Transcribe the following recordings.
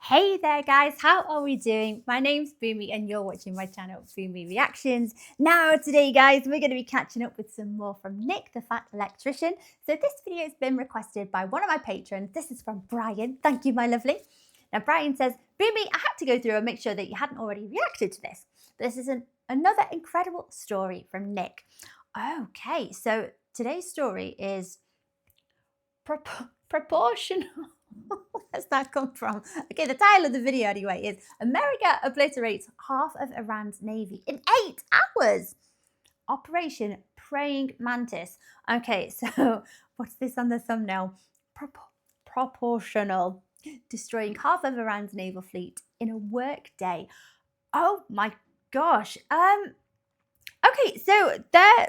Hey there guys, how are we doing? My name's Boomy and you're watching my channel Boomy Reactions. Now today guys, we're going to be catching up with some more from Nick the Fat Electrician. So this video has been requested by one of my patrons. This is from Brian. Thank you, my lovely. Now Brian says, Boomy, I had to go through and make sure that you hadn't already reacted to this. This is another incredible story from Nick. Okay, so today's story is proportional. Where's that come from? Okay, the title of the video anyway is America obliterates half of Iran's navy in 8 hours. Operation Praying Mantis. Okay, so what's this on the thumbnail? Proportional. Destroying half of Iran's naval fleet in a work day. Oh my gosh. Okay, so there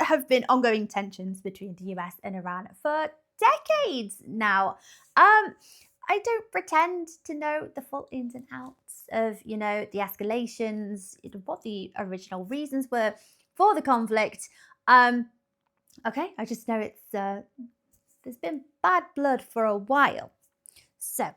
have been ongoing tensions between the US and Iran for decades now. I don't pretend to know the full ins and outs of, the escalations, what the original reasons were for the conflict. Okay, I just know it's there's been bad blood for a while. So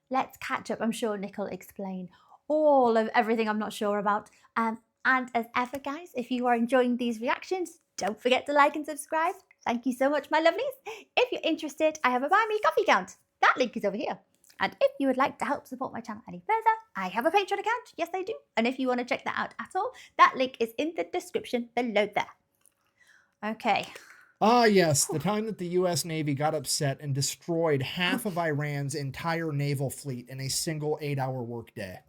let's catch up. I'm sure Nick will explain all of everything I'm not sure about. And as ever, guys, if you are enjoying these reactions, don't forget to like and subscribe. Thank you so much, my lovelies. If you're interested, I have a Buy Me Coffee account. That link is over here. And if you would like to help support my channel any further, I have a Patreon account. Yes, I do. And if you want to check that out at all, that link is in the description below there. Okay. Ah, yes, the time that the U.S. Navy got upset and destroyed half of Iran's entire naval fleet in a single 8-hour workday.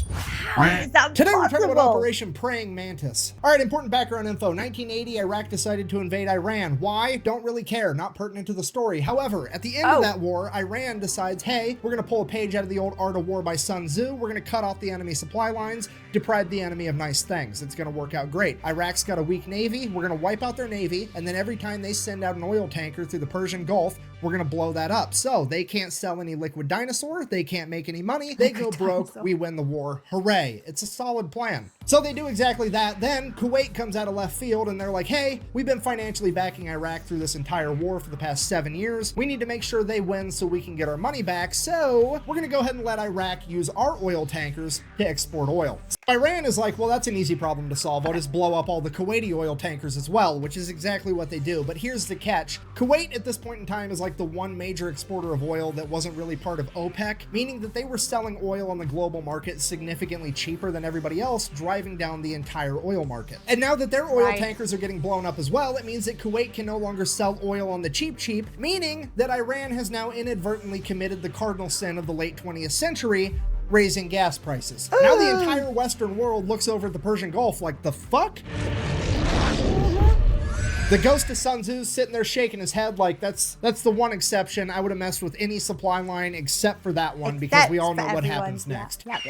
How is that Today possible? we're talking about Operation Praying Mantis. All right, important background info. 1980, Iraq decided to invade Iran. Why? Don't really care. Not pertinent to the story. However, at the end of that war, Iran decides, hey, we're going to pull a page out of the old Art of War by Sun Tzu. We're going to cut off the enemy supply lines, deprive the enemy of nice things. It's going to work out great. Iraq's got a weak navy. We're going to wipe out their navy, and then every time they send out an oil tanker through the Persian Gulf, we're going to blow that up. So they can't sell any liquid dinosaur. They can't make any money. They go broke. We win the war. Hooray. It's a solid plan. So they do exactly that. Then Kuwait comes out of left field and they're like, hey, we've been financially backing Iraq through this entire war for the past 7 years. We need to make sure they win so we can get our money back. So we're going to go ahead and let Iraq use our oil tankers to export oil. So Iran is like, well, that's an easy problem to solve. I'll just blow up all the Kuwaiti oil tankers as well, which is exactly what they do. But here's the catch. Kuwait at this point in time is like the one major exporter of oil that wasn't really part of OPEC, meaning that they were selling oil on the global market significantly cheaper than everybody else, driving down the entire oil market. And now that their oil tankers are getting blown up as well, it means that Kuwait can no longer sell oil on the cheap, meaning that Iran has now inadvertently committed the cardinal sin of the late 20th century, raising gas prices. Now the entire Western world looks over at the Persian Gulf like, the fuck? The ghost of Sun Tzu's sitting there shaking his head like that's the one exception. I would have messed with any supply line except for that one because we all know what happens next. Yep.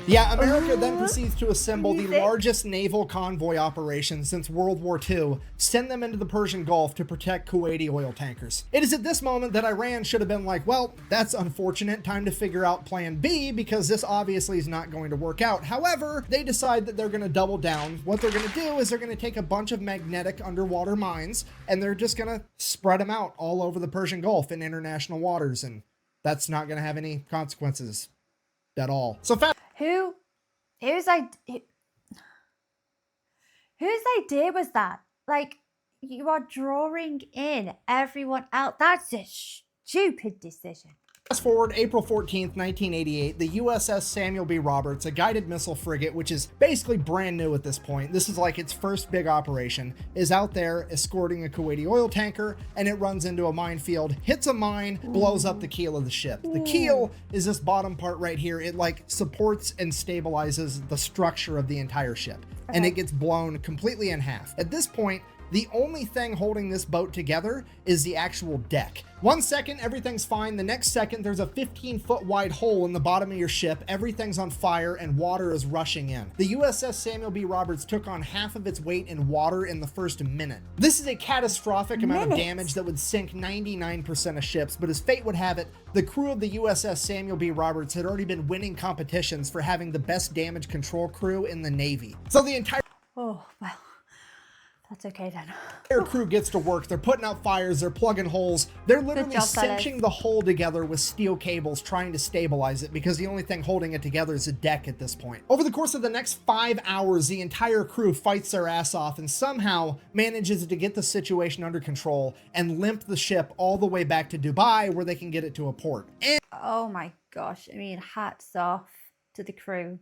Yeah, America then proceeds to assemble the largest naval convoy operation since World War II, send them into the Persian Gulf to protect Kuwaiti oil tankers. It is at this moment that Iran should have been like, well, that's unfortunate, time to figure out plan B because this obviously is not going to work out. However, they decide that they're going to double down. What they're going to do is they're going to take a bunch of magnetic underwater mines and they're just going to spread them out all over the Persian Gulf in international waters, and that's not going to have any consequences at all. So Whose idea was that? Like, you are drawing in everyone else. That's a stupid decision. Fast forward April 14th, 1988, the USS Samuel B. Roberts, a guided missile frigate, which is basically brand new at this point. This is like its first big operation, is out there escorting a Kuwaiti oil tanker, and it runs into a minefield, hits a mine, blows up the keel of the ship. The keel is this bottom part right here. It like supports and stabilizes the structure of the entire ship, and it gets blown completely in half. At this point, the only thing holding this boat together is the actual deck. 1 second, everything's fine. The next second, there's a 15-foot wide hole in the bottom of your ship. Everything's on fire and water is rushing in. The USS Samuel B. Roberts took on half of its weight in water in the first minute. This is a catastrophic amount of damage that would sink 99% of ships, but as fate would have it, the crew of the USS Samuel B. Roberts had already been winning competitions for having the best damage control crew in the Navy. So the entire... Oh, well. That's okay then. Their crew gets to work. They're putting out fires. They're plugging holes. They're literally job, cinching fellas. the hull together with steel cables, trying to stabilize it because the only thing holding it together is a deck at this point. Over the course of the next 5 hours, the entire crew fights their ass off and somehow manages to get the situation under control and limp the ship all the way back to Dubai where they can get it to a port. And Oh my gosh. I mean, hats off to the crew.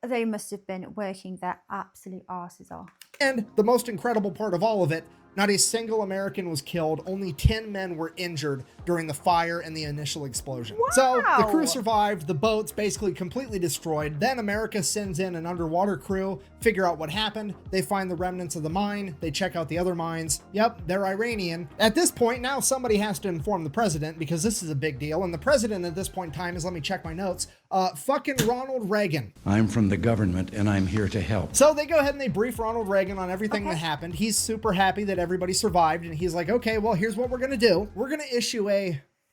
They must have been working their absolute asses off. And the most incredible part of all of it, not a single American was killed. Only 10 men were injured during the fire and the initial explosion. Wow. So the crew survived. The boat's basically completely destroyed. Then America sends in an underwater crew, figure out what happened. They find the remnants of the mine. They check out the other mines. Yep, they're Iranian. At this point, now somebody has to inform the president because this is a big deal. And the president at this point in time is, let me check my notes, fucking Ronald Reagan. I'm from the government and I'm here to help. So they go ahead and they brief Ronald Reagan on everything that happened. He's super happy that everybody survived. And he's like, okay, well, here's what we're going to do. We're going to issue a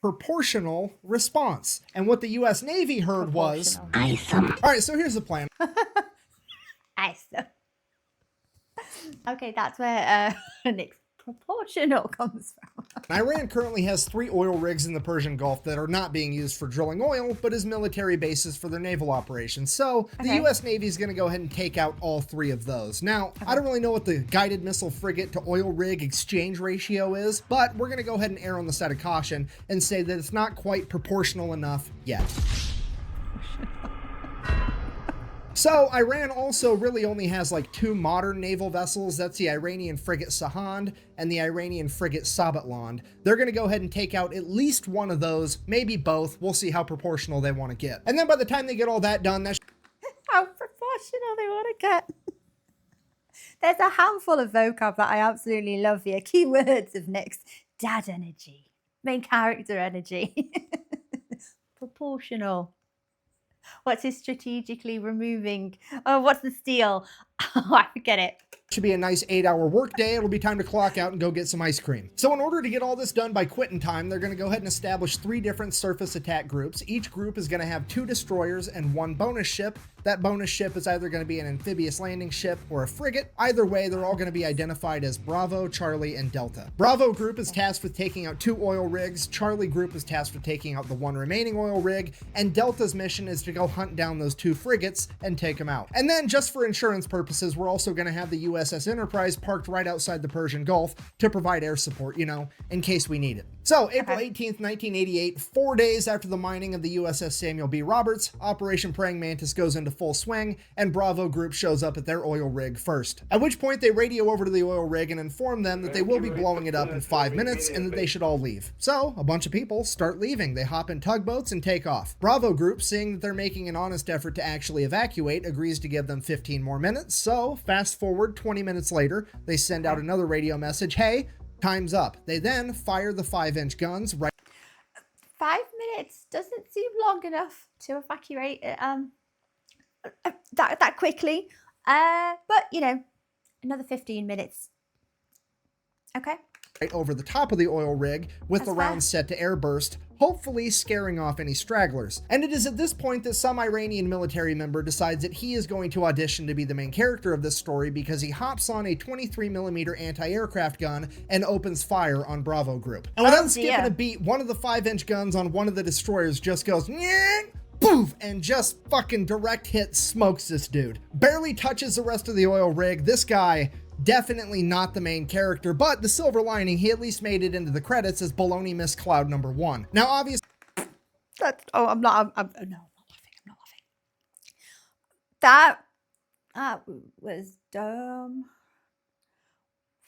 proportional response. And what the U.S. Navy heard was, Awesome. all right, so here's the plan. Awesome. Okay, that's where Nick's proportional comes from. Iran currently has 3 oil rigs in the Persian Gulf that are not being used for drilling oil, but as military bases for their naval operations. So the U.S. Navy is going to go ahead and take out all 3 of those. Now, I don't really know what the guided missile frigate to oil rig exchange ratio is, but we're going to go ahead and err on the side of caution and say that it's not quite proportional enough yet. So Iran also really only has like 2 modern naval vessels. That's the Iranian frigate Sahand and the Iranian frigate Sabatland. They're going to go ahead and take out at least one of those, maybe both. We'll see how proportional they want to get. And then by the time they get all that done, that's How proportional they want to get. There's a handful of vocab that I absolutely love here. Keywords of Nick's: dad energy, main character energy, proportional. What's his strategically removing? Oh, what's the steal? Oh, I forget it. should be a nice 8-hour work day. It'll be time to clock out and go get some ice cream. So in order to get all this done by quitting time, they're going to go ahead and establish 3 different surface attack groups. Each group is going to have 2 destroyers and 1 bonus ship. That bonus ship is either going to be an amphibious landing ship or a frigate. Either way, they're all going to be identified as Bravo, Charlie, and Delta. Bravo group is tasked with taking out 2 oil rigs. Charlie group is tasked with taking out the 1 remaining oil rig. And Delta's mission is to go hunt down those 2 frigates and take them out. And then just for insurance purposes, we're also going to have the USS Enterprise parked right outside the Persian Gulf to provide air support, you know, in case we need it. So April 18th, 1988, 4 days after the mining of the USS Samuel B. Roberts, Operation Praying Mantis goes into full swing, and Bravo Group shows up at their oil rig first. At which point they radio over to the oil rig and inform them that they will be blowing it up in 5 minutes and that they should all leave. So a bunch of people start leaving. They hop in tugboats and take off. Bravo Group, seeing that they're making an honest effort to actually evacuate, agrees to give them 15 more minutes. So fast forward 20 minutes later, they send out another radio message, hey, time's up. They then fire the 5-inch guns right. 5 minutes doesn't seem long enough to evacuate it that quickly. But you know, another 15 minutes. Okay. Right over the top of the oil rig with That's the rounds set to airburst, hopefully scaring off any stragglers. And it is at this point that some Iranian military member decides that he is going to audition to be the main character of this story because he hops on a 23mm anti-aircraft gun and opens fire on Bravo Group. And without skipping a beat, one of the 5-inch guns on one of the destroyers just goes poof, and just fucking direct hit smokes this dude. Barely touches the rest of the oil rig. This guy, definitely not the main character, but the silver lining, he at least made it into the credits as Baloney Miss Cloud #1. Now, obviously, I'm not laughing. That was dumb.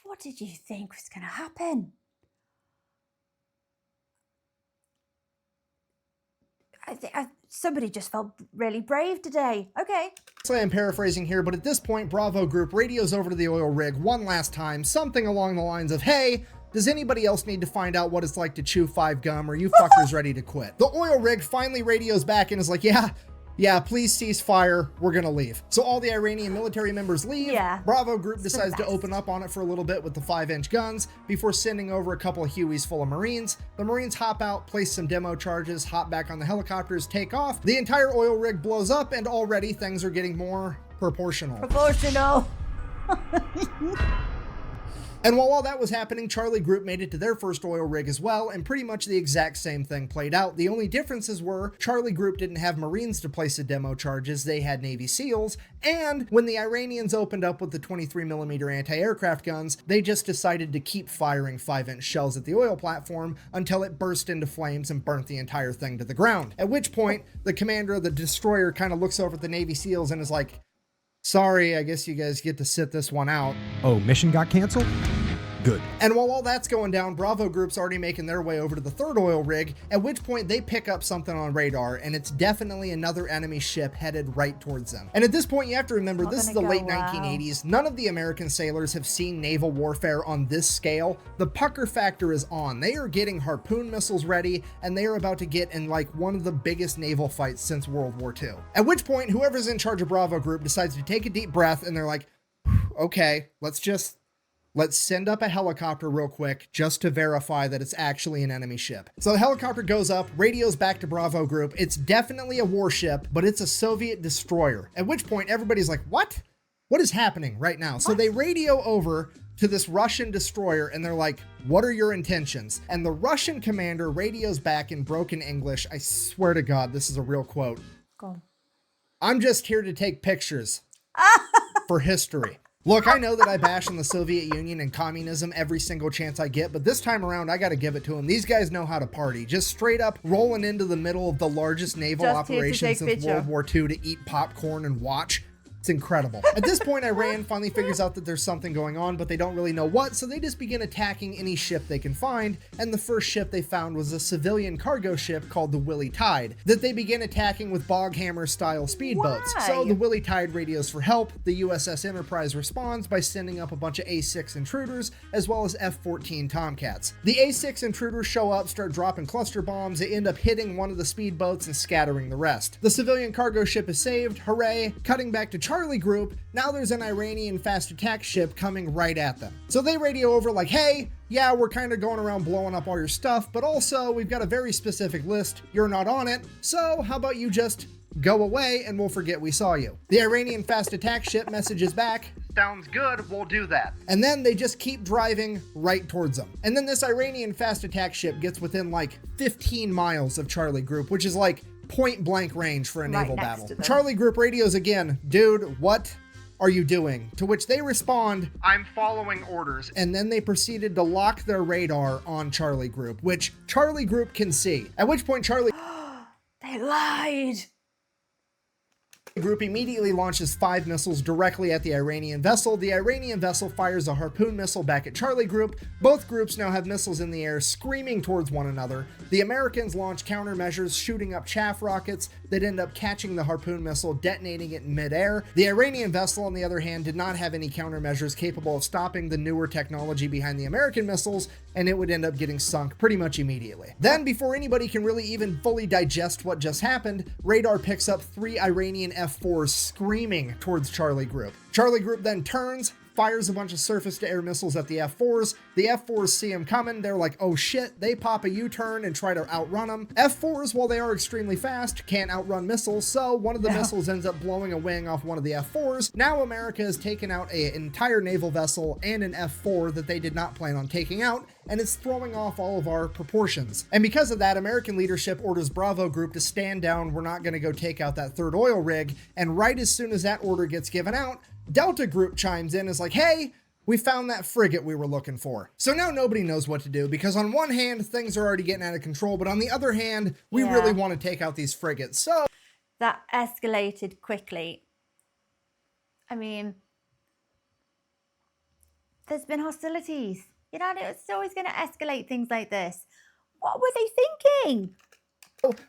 What did you think was going to happen? I think somebody just felt really brave today. Okay. I'm paraphrasing here, but at this point, Bravo Group radios over to the oil rig one last time, something along the lines of, hey, does anybody else need to find out what it's like to chew 5 gum? Or you fuckers ready to quit? The oil rig finally radios back and is like, yeah, please cease fire. We're gonna leave. So all the Iranian military members leave. Yeah, Bravo Group decides to open up on it for a little bit with the 5-inch guns before sending over a couple of Hueys full of Marines. The Marines hop out, place some demo charges, hop back on the helicopters, take off. The entire oil rig blows up, and already things are getting more proportional. Proportional. And while all that was happening, Charlie Group made it to their first oil rig as well, and pretty much the exact same thing played out. The only differences were Charlie Group didn't have Marines to place the demo charges, they had Navy SEALs, and when the Iranians opened up with the 23mm anti-aircraft guns, they just decided to keep firing 5-inch shells at the oil platform until it burst into flames and burnt the entire thing to the ground. At which point, the commander of the destroyer kind of looks over at the Navy SEALs and is like, "Sorry, I guess you guys get to sit this one out." Oh, mission got canceled? Good. And while all that's going down, Bravo Group's already making their way over to the third oil rig, at which point they pick up something on radar, and it's definitely another enemy ship headed right towards them. And at this point, you have to remember, this is the late 1980s. None of the American sailors have seen naval warfare on this scale. The pucker factor is on. They are getting harpoon missiles ready, and they are about to get in like one of the biggest naval fights since World War II. At which point, whoever's in charge of Bravo Group decides to take a deep breath, and they're like, okay, let's send up a helicopter real quick just to verify that it's actually an enemy ship. So the helicopter goes up, radios back to Bravo Group. It's definitely a warship, but it's a Soviet destroyer. At which point everybody's like, what? What is happening right now? So they radio over to this Russian destroyer and they're like, what are your intentions? And the Russian commander radios back in broken English. I swear to God, this is a real quote. Go on. "I'm just here to take pictures for history. Look, I know that I bash on the Soviet Union and communism every single chance I get, but this time around, I got to give it to them. These guys know how to party. Just straight up rolling into the middle of the largest naval operation since World War II to eat popcorn and watch. It's incredible." At this point, Iran finally figures out that there's something going on, but they don't really know what, so they just begin attacking any ship they can find, and the first ship they found was a civilian cargo ship called the Willie Tide, that they begin attacking with boghammer-style speedboats. So the Willie Tide radios for help, the USS Enterprise responds by sending up a bunch of A6 intruders, as well as F-14 Tomcats. The A6 intruders show up, start dropping cluster bombs, they end up hitting one of the speedboats and scattering the rest. The civilian cargo ship is saved, hooray. Cutting back to Charlie Group, now there's an Iranian fast attack ship coming right at them. So they radio over like, hey, yeah, we're kind of going around blowing up all your stuff, but also we've got a very specific list. You're not on it, so how about you just go away and we'll forget we saw you. The Iranian fast attack ship messages back, sounds good, we'll do that. And then they just keep driving right towards them. And then this Iranian fast attack ship gets within like 15 miles of Charlie Group, which is like point blank range for a naval battle. Charlie Group radios again, dude, what are you doing? To which they respond, I'm following orders. And then they proceeded to lock their radar on Charlie Group, which Charlie Group can see. At which point Charlie They lied. Group immediately launches 5 missiles directly at the Iranian vessel. The Iranian vessel fires a harpoon missile back at Charlie Group. Both groups now have missiles in the air screaming towards one another. The Americans launch countermeasures, shooting up chaff rockets that end up catching the harpoon missile, detonating it in midair. The Iranian vessel, on the other hand, did not have any countermeasures capable of stopping the newer technology behind the American missiles, and it would end up getting sunk pretty much immediately. Then, before anybody can really even fully digest what just happened, radar picks up 3 Iranian F-4s screaming towards Charlie Group. Charlie Group then turns, fires a bunch of surface-to-air missiles at the F-4s. The F-4s see them coming. They're like, oh shit. They pop a U-turn and try to outrun them. F-4s, while they are extremely fast, can't outrun missiles, so one of the missiles ends up blowing a wing off one of the F-4s. Now America has taken out an entire naval vessel and an F-4 that they did not plan on taking out, and it's throwing off all of our proportions. And because of that, American leadership orders Bravo Group to stand down. We're not going to go take out that third oil rig. And right as soon as that order gets given out, Delta Group chimes in, is like, hey, we found that frigate we were looking for. So now nobody knows what to do, because on one hand, things are already getting out of control, but on the other hand, we really want to take out these frigates. So that escalated quickly. I mean, there's been hostilities. You know, it's always going to escalate things like this. What were they thinking?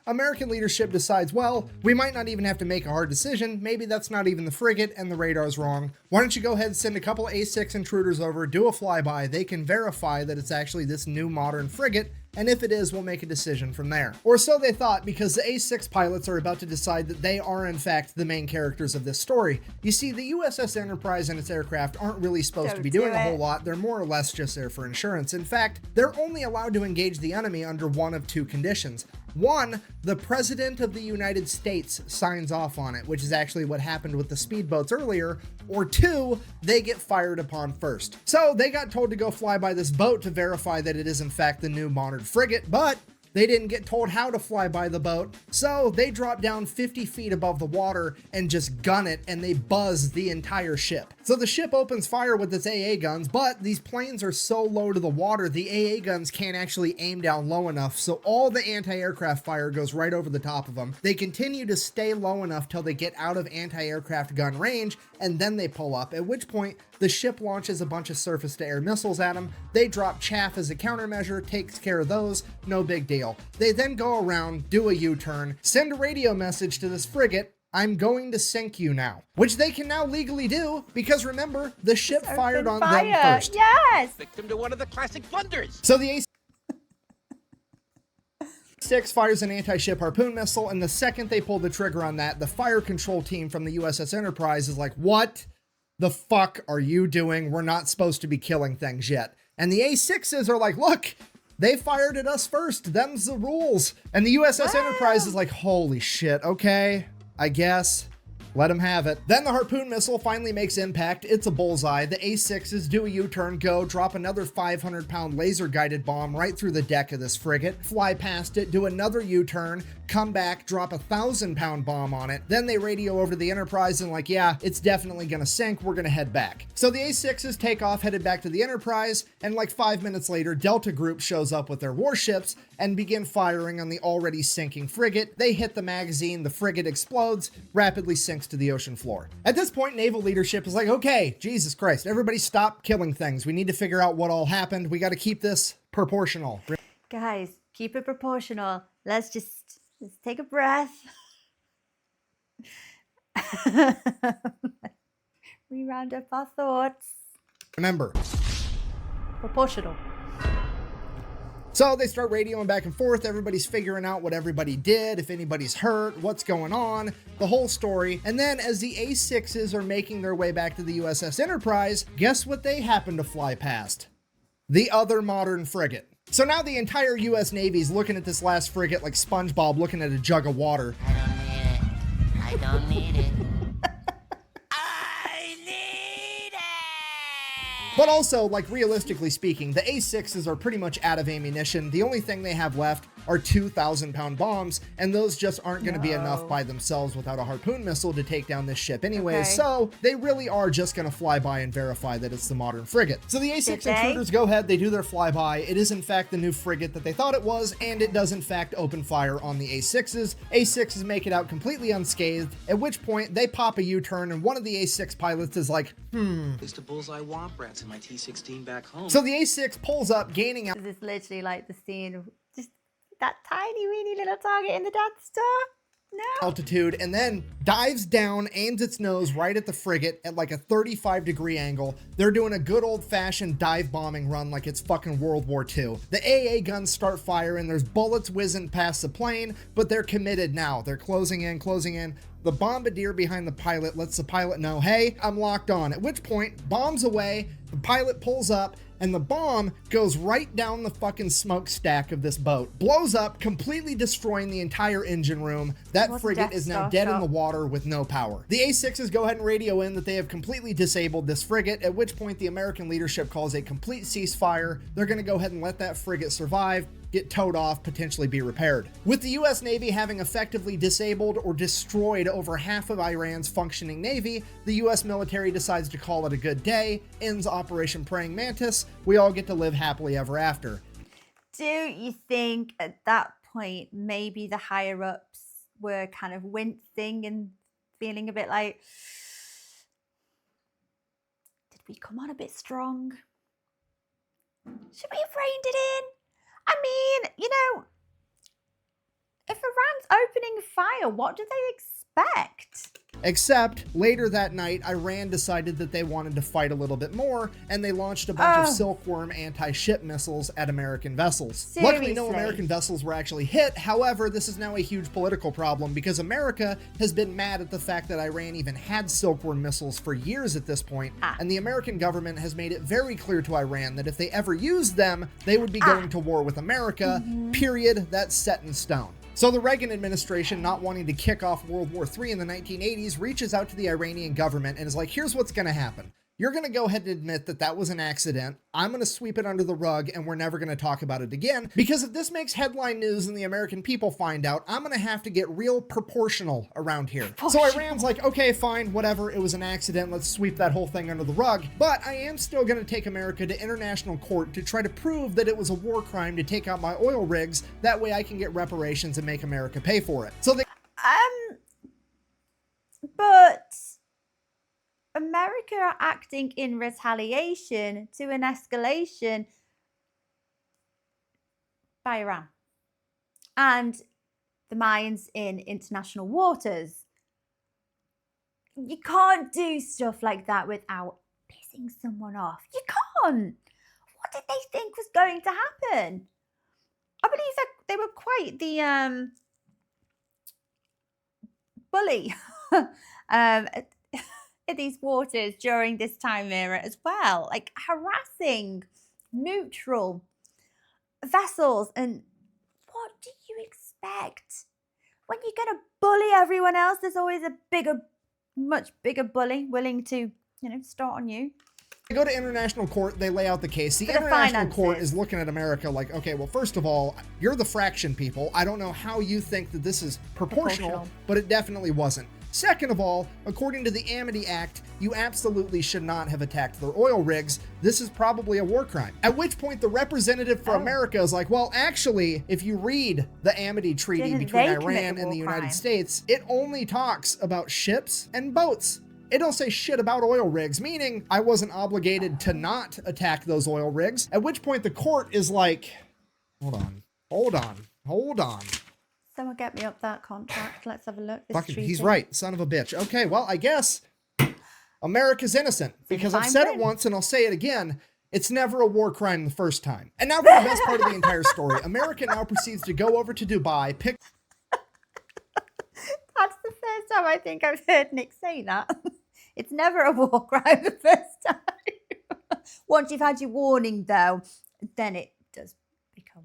American leadership decides, well, we might not even have to make a hard decision. Maybe that's not even the frigate and the radar's wrong. Why don't you go ahead and send a couple of A6 intruders over, do a flyby. They can verify that it's actually this new modern frigate. And if it is, we'll make a decision from there. Or so they thought, because the A6 pilots are about to decide that they are in fact the main characters of this story. You see, the USS Enterprise and its aircraft aren't really supposed to be doing a whole lot. They're more or less just there for insurance. In fact, they're only allowed to engage the enemy under one of 2 conditions. One, the President of the United States signs off on it, which is actually what happened with the speedboats earlier, or two, they get fired upon first. So they got told to go fly by this boat to verify that it is in fact the new modern frigate, but they didn't get told how to fly by the boat, so they drop down 50 feet above the water and just gun it, and they buzz the entire ship. So the ship opens fire with its AA guns, but these planes are so low to the water, the AA guns can't actually aim down low enough, so all the anti-aircraft fire goes right over the top of them. They continue to stay low enough till they get out of anti-aircraft gun range, and then they pull up, at which point the ship launches a bunch of surface-to-air missiles at them. They drop chaff as a countermeasure, takes care of those, no big deal. They then go around, do a U-turn, send a radio message to this frigate, "I'm going to sink you now," which they can now legally do because remember, the ship fired on them first. Yes! Victim to one of the classic blunders. So the A6 fires an anti-ship harpoon missile, and the second they pull the trigger on that, the fire control team from the USS Enterprise is like, "What the fuck are you doing? We're not supposed to be killing things yet." And the A6s are like, "Look, they fired at us first. Them's the rules." And the USS Enterprise is like, "Holy shit, okay, I guess. Let them have it." Then the harpoon missile finally makes impact. It's a bullseye. The A6s do a U-turn, go, drop another 500-pound laser-guided bomb right through the deck of this frigate, fly past it, do another U-turn, come back, drop a 1,000-pound bomb on it. Then they radio over to the Enterprise and like, "Yeah, it's definitely gonna sink. We're gonna head back." So the A6s take off, headed back to the Enterprise, and like 5 minutes later, Delta Group shows up with their warships and begin firing on the already sinking frigate. They hit the magazine, the frigate explodes, rapidly sinks to the ocean floor. At this point, naval leadership is like, "Okay, Jesus Christ, everybody stop killing things. We need to figure out what all happened. We got to keep this proportional." Guys, keep it proportional. Let's take a breath. We round up our thoughts. Remember. Proportional. So they start radioing back and forth. Everybody's figuring out what everybody did, if anybody's hurt, what's going on, the whole story. And then as the A6s are making their way back to the USS Enterprise, guess what they happen to fly past? The other modern frigate. So now the entire US Navy's looking at this last frigate like SpongeBob looking at a jug of water. I don't need it. But also, like, realistically speaking, the A6s are pretty much out of ammunition. The only thing they have left are 2,000-pound bombs, and those just aren't going to be enough by themselves without a harpoon missile to take down this ship anyways. Okay. So they really are just going to fly by and verify that it's the modern frigate. So the A6 Did they? intruders go ahead, they do their flyby. It is in fact the new frigate that they thought it was, and it does in fact open fire on the A6s. A6s make it out completely unscathed, at which point they pop a U-turn, and one of the A6 pilots is like, It's the bullseye womp rats in my T-16 back home. So the A6 pulls up, gaining out. This is literally like the scene of just that tiny, weeny little target in the Death Star. No. Altitude, and then dives down, aims its nose right at the frigate at like a 35-degree angle. They're doing a good old-fashioned dive bombing run like it's fucking World War II. The AA guns start firing, there's bullets whizzing past the plane, but they're committed now. They're closing in, closing in. The bombardier behind the pilot lets the pilot know, "Hey, I'm locked on." At which point, bombs away, the pilot pulls up, and the bomb goes right down the fucking smokestack of this boat. Blows up, completely destroying the entire engine room. That What's frigate Death is now Star dead in shot? the water with no power. The A6s go ahead and radio in that they have completely disabled this frigate, at which point the American leadership calls a complete ceasefire. They're going to go ahead and let that frigate survive, get towed off, potentially be repaired. With the US Navy having effectively disabled or destroyed over half of Iran's functioning navy, the US military decides to call it a good day, ends Operation Praying Mantis. We all get to live happily ever after. Do you think at that point maybe the higher ups were kind of wincing and feeling a bit like, did we come on a bit strong? Should we have reined it in? I mean, you know, if Iran's opening fire, what do they expect? Except later that night, Iran decided that they wanted to fight a little bit more, and they launched a bunch of Silkworm anti-ship missiles at American vessels. Luckily, no Seriously? American vessels were actually hit. However, this is now a huge political problem because America has been mad at the fact that Iran even had Silkworm missiles for years at this point, and the American government has made it very clear to Iran that if they ever used them, they would be going to war with America, period. That's set in stone. So the Reagan administration, not wanting to kick off World War III in the 1980s, reaches out to the Iranian government and is like, here's what's going to happen. You're going to go ahead and admit that that was an accident. I'm going to sweep it under the rug and we're never going to talk about it again. Because if this makes headline news and the American people find out, I'm going to have to get real proportional around here. So Iran's like, okay, fine, whatever. It was an accident. Let's sweep that whole thing under the rug. But I am still going to take America to international court to try to prove that it was a war crime to take out my oil rigs. That way I can get reparations and make America pay for it. So they... But America are acting in retaliation to an escalation by Iran and the mines in international waters. You can't do stuff like that without pissing someone off. You can't. What did they think was going to happen? I believe that they were quite the bully in these waters during this time era as well, like harassing neutral vessels. And what do you expect when you're going to bully everyone else? There's always a much bigger bully willing to, start on you. They go to international court, they lay out the case. The international court is looking at America like, okay, well, first of all, you're the fraction people. I don't know how you think that this is proportional, but it definitely wasn't. Second of all, according to the Amity Act, you absolutely should not have attacked their oil rigs. This is probably a war crime. At which point the representative for America is like, well, actually, if you read the Amity Treaty between Iran and the United States, it only talks about ships and boats. It don't say shit about oil rigs, meaning I wasn't obligated to not attack those oil rigs. At which point the court is like, hold on. Someone get me up that contract. Let's have a look. He's right, son of a bitch. Okay, well, I guess America's innocent because I've said it once and I'll say it again. It's never a war crime the first time. And now for the best part of the entire story. America now proceeds to go over to Dubai, pick... That's the first time I think I've heard Nick say that. It's never a war crime the first time. Once you've had your warning, though, then it does become...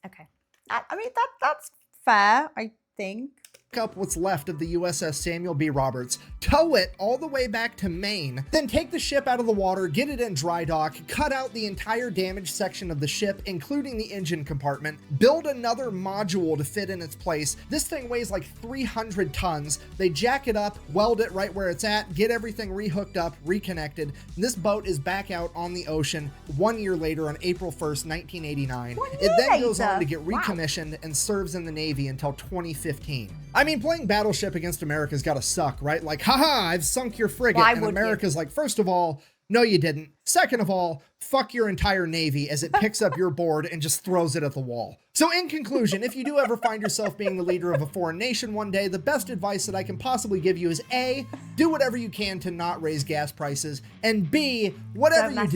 Okay. I mean, that's fair, I think. Up what's left of the USS Samuel B. Roberts, tow it all the way back to Maine, then take the ship out of the water, get it in dry dock, cut out the entire damaged section of the ship, including the engine compartment, build another module to fit in its place. This thing weighs like 300 tons. They jack it up, weld it right where it's at, get everything rehooked up, reconnected. And this boat is back out on the ocean 1 year later on April 1st, 1989. It then goes on to get recommissioned and serves in the Navy until 2015. I mean, playing Battleship against America's gotta suck, right? Like, haha, I've sunk your frigate. And America's like, first of all, no, you didn't. Second of all, fuck your entire Navy as it picks up your board and just throws it at the wall. So in conclusion, if you do ever find yourself being the leader of a foreign nation one day, the best advice that I can possibly give you is A, do whatever you can to not raise gas prices, and B, whatever you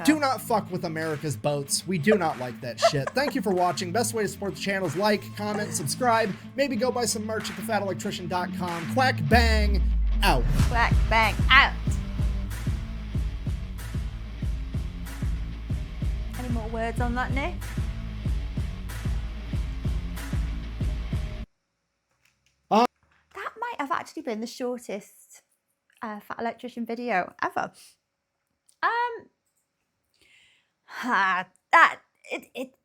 do not fuck with America's boats. We do not like that shit. Thank you for watching. Best way to support the channel is like, comment, subscribe, maybe go buy some merch at thefatelectrician.com. Quack bang out. Quack bang out. Any more words on that, Nick? That might have actually been the shortest Fat Electrician video ever.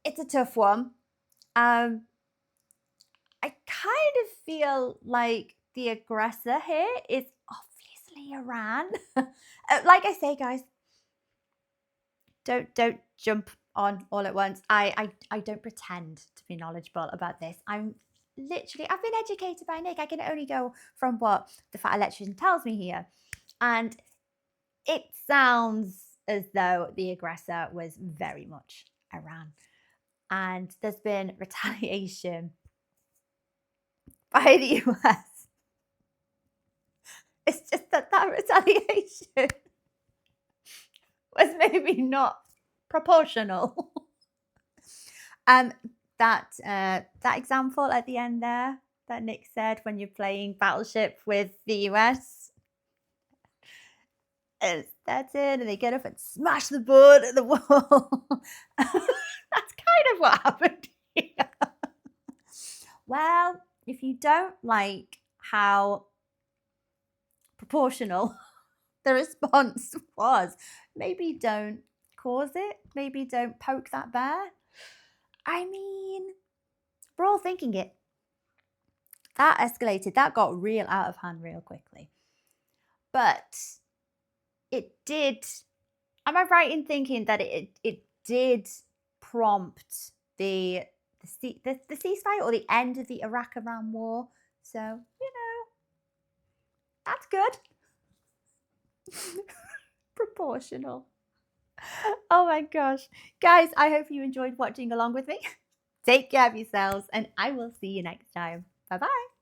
It's a tough one. I kind of feel like the aggressor here is obviously Iran. Like I say, guys, don't jump on all at once. I don't pretend to be knowledgeable about this. I've been educated by Nick. I can only go from what the Fat Electrician tells me here. And it sounds as though the aggressor was very much Iran. And there's been retaliation by the US. It's just that retaliation was maybe not proportional. That example at the end there that Nick said when you're playing Battleship with the US, that's it, and they get up and smash the board at the wall. That's kind of what happened here. Well, if you don't like how proportional the response was, maybe don't cause it. Maybe don't poke that bear. I mean, we're all thinking it. That escalated. That got real out of hand real quickly. But it did. Am I right in thinking that it did prompt the ceasefire or the end of the Iraq-Iran war? So, you know, that's good. Proportional. Oh my gosh. Guys, I hope you enjoyed watching along with me. Take care of yourselves, and I will see you next time. Bye-bye.